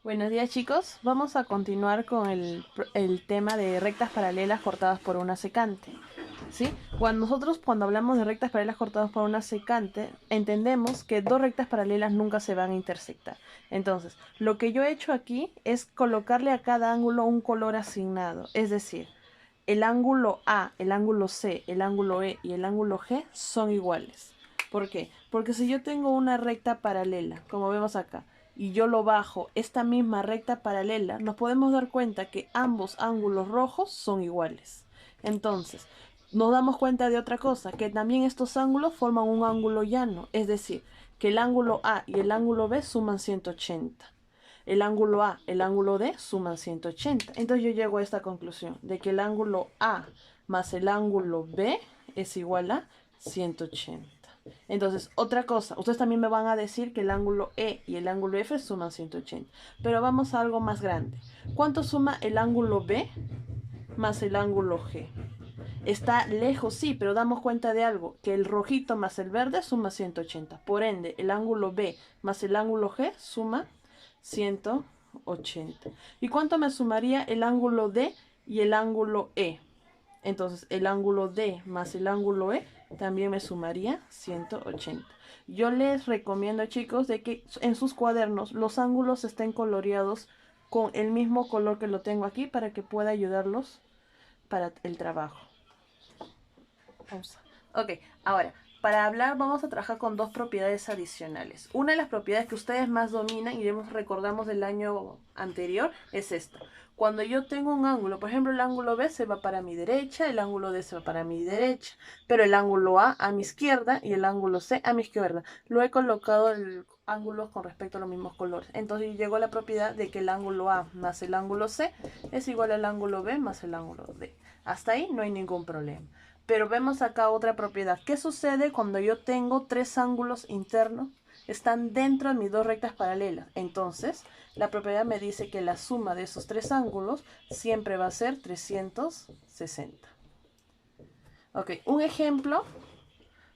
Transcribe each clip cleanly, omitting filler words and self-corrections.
Buenos días, chicos. Vamos a continuar con el tema de rectas paralelas cortadas por una secante. ¿Sí? Cuando hablamos de rectas paralelas cortadas por una secante, entendemos que dos rectas paralelas nunca se van a intersectar. Entonces, lo que yo he hecho aquí es colocarle a cada ángulo un color asignado. Es decir, el ángulo A, el ángulo C, el ángulo E y el ángulo G son iguales. ¿Por qué? Porque si yo tengo una recta paralela, como vemos acá, y yo lo bajo esta misma recta paralela, nos podemos dar cuenta que ambos ángulos rojos son iguales. Entonces, nos damos cuenta de otra cosa, que también estos ángulos forman un ángulo llano, es decir, que el ángulo A y el ángulo B suman 180. El ángulo A, el ángulo D suman 180. Entonces yo llego a esta conclusión, de que el ángulo A más el ángulo B es igual a 180. Entonces, otra cosa, ustedes también me van a decir que el ángulo E y el ángulo F suman 180. Pero vamos a algo más grande. ¿Cuánto suma el ángulo B más el ángulo G? Está lejos, sí, pero damos cuenta de algo, que el rojito más el verde suma 180. Por ende, el ángulo B más el ángulo G suma 180. ¿Y cuánto me sumaría el ángulo D y el ángulo E? Entonces, el ángulo D más el ángulo E también me sumaría 180. Yo les recomiendo, chicos, de que en sus cuadernos los ángulos estén coloreados con el mismo color que lo tengo aquí para que pueda ayudarlos para el trabajo. Pausa. Ok, ahora, para hablar vamos a trabajar con dos propiedades adicionales. Una de las propiedades que ustedes más dominan y recordamos del año anterior es esta. Cuando yo tengo un ángulo, por ejemplo el ángulo B se va para mi derecha, el ángulo D se va para mi derecha, pero el ángulo A mi izquierda y el ángulo C a mi izquierda. Lo he colocado el ángulos con respecto a los mismos colores. Entonces llegó a la propiedad de que el ángulo A más el ángulo C es igual al ángulo B más el ángulo D. Hasta ahí no hay ningún problema. Pero vemos acá otra propiedad. ¿Qué sucede cuando yo tengo tres ángulos internos? Están dentro de mis dos rectas paralelas. Entonces, la propiedad me dice que la suma de esos tres ángulos siempre va a ser 360. Ok, un ejemplo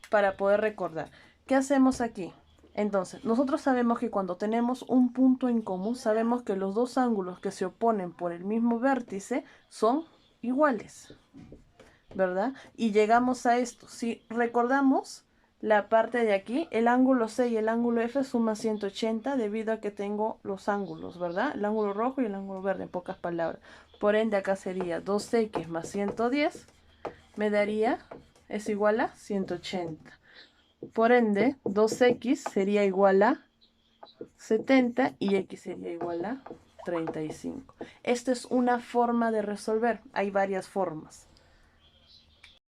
para poder recordar. ¿Qué hacemos aquí? Entonces, nosotros sabemos que cuando tenemos un punto en común, sabemos que los dos ángulos que se oponen por el mismo vértice son iguales, ¿verdad? Y llegamos a esto. Si recordamos la parte de aquí, el ángulo C y el ángulo F suman 180 debido a que tengo los ángulos, ¿verdad? El ángulo rojo y el ángulo verde, en pocas palabras. Por ende, acá sería 2x más 110, me daría, es igual a 180. Por ende, 2x sería igual a 70 y x sería igual a 35. Esta es una forma de resolver. Hay varias formas.